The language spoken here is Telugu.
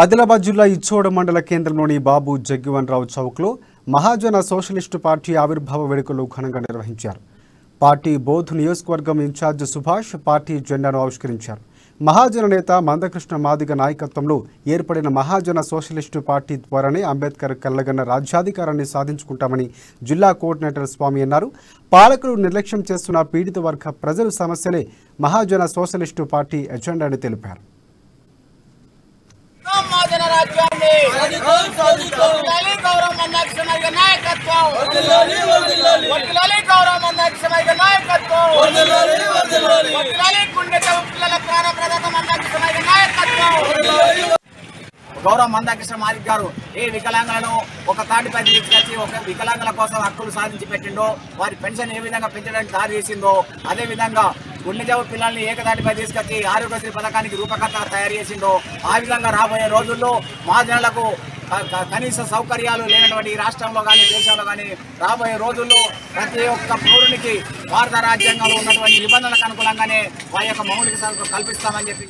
ఆదిలాబాద్ జిల్లా ఇచ్చోడ మండల కేంద్రంలోని బాబు జగ్గివన్ రావు చౌక్లో మహాజన సోషలిస్టు పార్టీ ఆవిర్భావ వేడుకలు ఘనంగా నిర్వహించారు. పార్టీ బోధ్ నియోజకవర్గం ఇన్ఛార్జ్ సుభాష్ పార్టీ జెండాను ఆవిష్కరించారు. మహాజన నేత మందకృష్ణ మాదిగ నాయకత్వంలో ఏర్పడిన మహాజన సోషలిస్టు పార్టీ ద్వారానే అంబేద్కర్ కల్లగన్న రాజ్యాధికారాన్ని సాధించుకుంటామని జిల్లా కోఆర్డినేటర్ స్వామి అన్నారు. పాలకులు నిర్లక్ష్యం చేస్తున్న పీడిత వర్గ ప్రజల సమస్యలే మహాజన సోషలిస్టు పార్టీ ఎజెండా అని తెలిపారు. గౌరవ మందకృష్ణ మాదిగ గారు ఏ వికలాంగులను ఒక తాటిపై తీసుకొచ్చి ఒక వికలాంగుల కోసం హక్కులు సాధించి పెట్టిండో, వారి పెన్షన్ ఏ విధంగా పెంచడానికి దారి చేసిందో, అదేవిధంగా గుండె జబ్బు పిల్లల్ని ఏకతాటిపై తీసుకొచ్చి ఆరోగ్యశ్రీ పథకానికి రూపకర్త తయారు చేసిండో, ఆ విధంగా రాబోయే రోజుల్లో మహాజనులకు కనీస సౌకర్యాలు లేనటువంటి ఈ రాష్ట్రంలో కానీ దేశంలో కానీ రాబోయే రోజుల్లో ప్రతి ఒక్క పౌరునికి భారత రాజ్యాంగంలో ఉన్నటువంటి నిబంధనలకు అనుకూలంగానే వారి యొక్క మౌలిక సౌకర్యాలు కల్పిస్తామని చెప్పి